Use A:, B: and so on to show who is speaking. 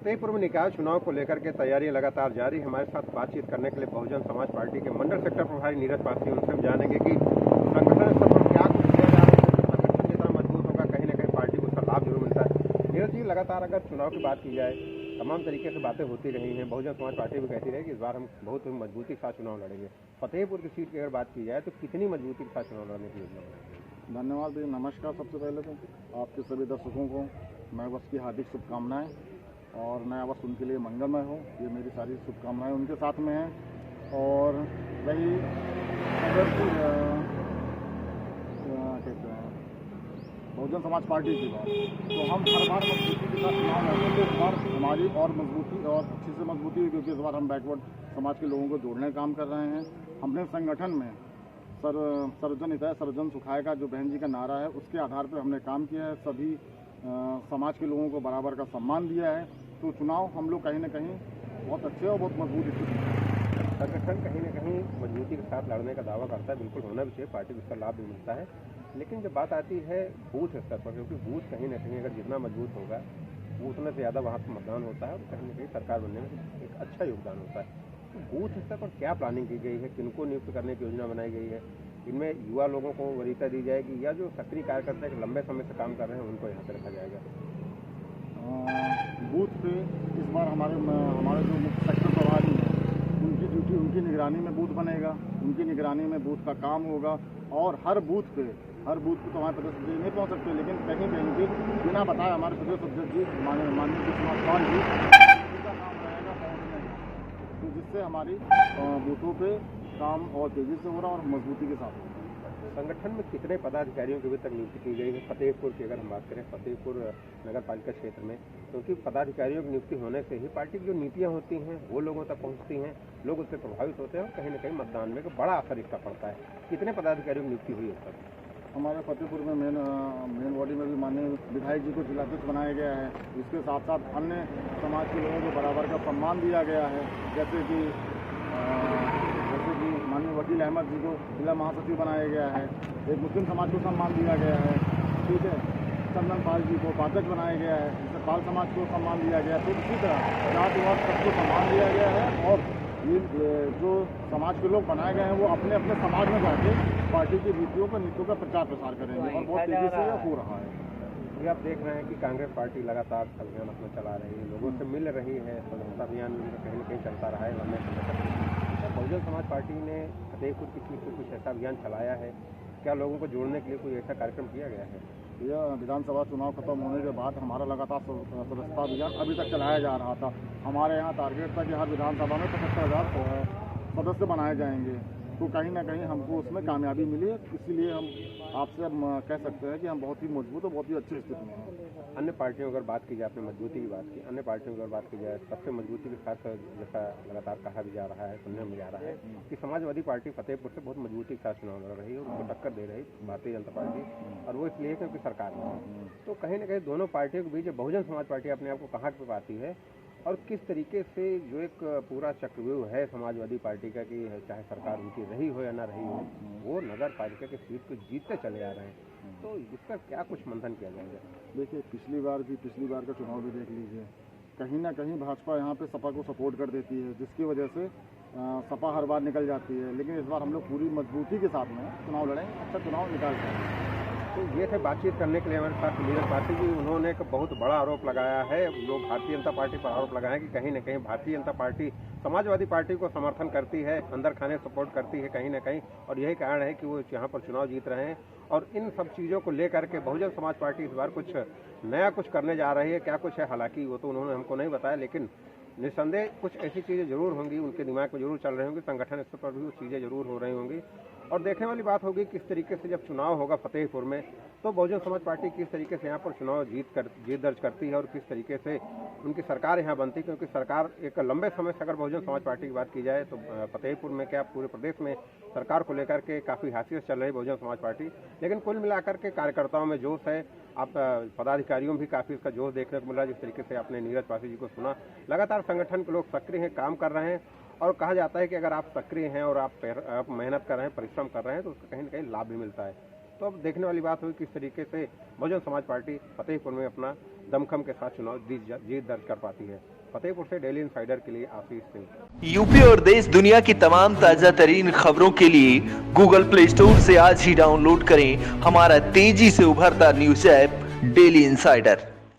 A: फतेहपुर में निकाय चुनाव को लेकर के तैयारियां लगातार जारी। हमारे साथ बातचीत करने के लिए बहुजन समाज पार्टी के मंडल सेक्टर प्रभारी नीरज पासी, उनसे हम जानेंगे कि संगठन स्तर पर क्या कुछ किया जा रहा है। संगठन जितना मजबूत होगा, कहीं ना कहीं पार्टी को उसका लाभ जरूर मिलता है। नीरज जी, लगातार अगर चुनाव की बात की जाए, तमाम तरीके से बातें होती रही हैं। बहुजन समाज पार्टी भी कहती रही कि इस बार हम बहुत मजबूती के साथ चुनाव लड़ेंगे। फतेहपुर की सीट की अगर बात की जाए तो कितनी मजबूती के साथ चुनाव लड़ने की योजना बनाएंगे?
B: धन्यवाद भैया, नमस्कार। सबसे पहले तो आपके सभी दर्शकों को नए वर्ष की हार्दिक शुभकामनाएं और नया वर्ष उनके लिए मंगलमय हो, ये मेरी सारी शुभकामनाएं उनके साथ में हैं। और वही अगर कहते हैं बहुजन समाज पार्टी की बात, तो हम हर बार मजबूती के साथ चुनाव लड़ते थे। इस बार हमारी और मजबूती और अच्छी से मजबूती हुई, क्योंकि इस बार हम बैकवर्ड समाज के लोगों को जोड़ने का काम कर रहे हैं। हमने संगठन में सर्वजन हिताय सर्वजन सुखाय का जो बहन जी का नारा है, उसके आधार पर हमने काम किया है। सभी समाज के लोगों को बराबर का सम्मान दिया है। तो चुनाव हम लोग कहीं ना कहीं बहुत अच्छे और बहुत मजबूत स्थिति में।
A: संगठन कहीं ना कहीं मजबूती के साथ लड़ने का दावा करता है, बिल्कुल होना भी चाहिए, पार्टी को इसका लाभ भी मिलता है। लेकिन जब बात आती है बूथ स्तर पर, क्योंकि बूथ कहीं ना कहीं अगर जितना मजबूत होगा वो उतना से ज़्यादा वहाँ पर मतदान होता है और कहीं ना कहीं सरकार बनने में एक अच्छा योगदान होता है। तो बूथ स्तर पर क्या प्लानिंग की गई है, किनको नियुक्त करने की योजना बनाई गई है? इनमें युवा लोगों को वरीयता दी जाएगी या जो सक्रिय कार्यकर्ता है लंबे समय से काम कर रहे हैं उनको यहाँ पर रखा जाएगा?
B: बूथ पे इस बार हमारे जो मुख्य सेक्टर प्रभारी हैं, उनकी ड्यूटी, उनकी निगरानी में बूथ बनेगा, उनकी निगरानी में बूथ का काम होगा। और हर बूथ पे तो हमारे प्रदेश अध्यक्ष नहीं पहुँच सकते, लेकिन कहीं कहीं पे बिना बताए हमारे प्रदेश अध्यक्ष जी माननीय विश्वनाथ पाल जी का काम रहेगा पहुँचने का, तो जिससे हमारी बूथों पे काम और तेजी से हो रहा और मजबूती के साथ हो रहा।
A: संगठन में कितने पदाधिकारियों की अभी तक नियुक्ति की गई है फतेहपुर की? अगर हम बात करें फतेहपुर नगर पालिका क्षेत्र में, क्योंकि पदाधिकारियों की नियुक्ति होने से ही पार्टी की जो नीतियां होती हैं वो लोगों तक पहुंचती हैं, लोग उससे प्रभावित होते हैं और कहीं ना कहीं मतदान में बड़ा असर इसका पड़ता है। कितने पदाधिकारियों की नियुक्ति हुई है सर?
B: हमारे फतेहपुर में मेन बॉडी में भी माननीय विधायक जी को जिलाध्यक्ष बनाया गया है। इसके साथ साथ अन्य समाज के लोगों को बराबर का सम्मान दिया गया है, जैसे कि माननीय वकील अहमद जी को जिला महासचिव बनाया गया है। एक मुस्लिम समाज को सम्मान दिया गया है, ठीक है। चंदन पाल जी को उपाध्यक्ष बनाया गया है, जिससे पाल समाज को सम्मान दिया गया है। तो इसी तरह जातिवाद सबको सम्मान दिया गया है। और ये जो समाज के लोग बनाए गए हैं वो अपने अपने समाज में जाके पार्टी की नीतियों का प्रचार प्रसार करेंगे और बहुत तेजी से हो रहा है।
A: ये आप देख रहे हैं कि कांग्रेस पार्टी लगातार अभियान अपना चला रही है, लोगों से मिल रही है, स्वतंत्रता अभियान कहीं न कहीं चलता रहा है लंबे समय तक। बहुजन समाज पार्टी ने फतेहपुर की सीट पर कुछ ऐसा अभियान चलाया है क्या? लोगों को जोड़ने के लिए कोई ऐसा कार्यक्रम किया गया है?
B: यह विधानसभा चुनाव खत्म होने के बाद हमारा लगातार सदस्यता अभियान अभी तक चलाया जा रहा था। हमारे यहाँ टारगेट था कि हर विधानसभा में 75,000 सदस्य बनाए जाएंगे। तो कहीं ना कहीं हमको उसमें कामयाबी मिली है, इसीलिए हम आपसे अब कह सकते हैं कि हम बहुत ही मजबूत और बहुत ही अच्छी स्थिति में हैं।
A: अन्य पार्टियों अगर बात की जाए, आपने मजबूती की बात की, अन्य पार्टियों की अगर बात की जाए, सबसे मजबूती के साथ जैसा लगातार कहा भी जा रहा है, सुनने में जा रहा है कि समाजवादी पार्टी फतेहपुर से बहुत मजबूती के साथ चुनाव लड़ रही है, उनको टक्कर दे रही भारतीय जनता पार्टी, और वो इसलिए क्योंकि सरकार में। तो कहीं ना कहीं दोनों पार्टियों के बीच बहुजन समाज पार्टी अपने आप को कहाँ पे पाती है और किस तरीके से जो एक पूरा चक्रव्यूह है समाजवादी पार्टी का कि चाहे सरकार उनकी रही हो या ना रही हो, वो नगर पालिका की सीट को जीतते चले आ रहे हैं, तो इसका क्या कुछ मंथन किया जाएगा?
B: देखिए, पिछली बार का चुनाव भी देख लीजिए, कहीं ना कहीं भाजपा यहाँ पे सपा को सपोर्ट कर देती है, जिसकी वजह से सपा हर बार निकल जाती है। लेकिन इस बार हम लोग पूरी मजबूती के साथ में चुनाव लड़ेंगे, अच्छा चुनाव निकाल पाएंगे।
A: तो ये थे बातचीत करने के लिए हमारे साथ नीरज पासी जी। उन्होंने एक बहुत बड़ा आरोप लगाया है, लोग भारतीय जनता पार्टी पर आरोप लगाए कि कहीं न कहीं भारतीय जनता पार्टी समाजवादी पार्टी को समर्थन करती है, अंदर खाने सपोर्ट करती है कहीं न कहीं, और यही कारण है कि वो यहाँ पर चुनाव जीत रहे हैं। और इन सब चीज़ों को लेकर के बहुजन समाज पार्टी इस बार कुछ नया कुछ करने जा रही है। क्या कुछ है, हालांकि वो तो उन्होंने हमको नहीं बताया, लेकिन निस्संदेह कुछ ऐसी चीज़ें जरूर होंगी, उनके दिमाग में जरूर चल रही होंगी, संगठन स्तर पर भी वो चीज़ें जरूर हो रही होंगी। और देखने वाली बात होगी किस तरीके से जब चुनाव होगा फतेहपुर में, तो बहुजन समाज पार्टी किस तरीके से यहाँ पर चुनाव जीत दर्ज करती है और किस तरीके से उनकी सरकार यहाँ बनती है। क्योंकि सरकार एक लंबे समय से अगर बहुजन समाज पार्टी की बात की जाए तो फतेहपुर में क्या पूरे प्रदेश में सरकार को लेकर के काफ़ी हाशिए से चल रही बहुजन समाज पार्टी, लेकिन कुल मिलाकर के कार्यकर्ताओं में जोश है, आप पदाधिकारियों भी काफ़ी इसका जोश देखने को मिला। जिस तरीके से आपने नीरज पासी जी को सुना, लगातार संगठन के लोग सक्रिय हैं, काम कर रहे हैं, और कहा जाता है कि अगर आप सक्रिय हैं और आप मेहनत कर रहे हैं, परिश्रम कर रहे हैं, तो उसका कहीं ना कहीं लाभ भी मिलता है। तो अब देखने वाली बात हुई किस तरीके से बहुजन समाज पार्टी फतेहपुर में अपना दमखम के साथ चुनाव जीत दर्ज कर पाती है। फतेहपुर से डेली इंसाइडर के लिए आशीष सिंह।
C: यूपी और देश दुनिया की तमाम ताजा तरीन खबरों के लिए गूगल प्ले स्टोर से आज ही डाउनलोड करें हमारा तेजी से उभरता न्यूज ऐप डेली इंसाइडर।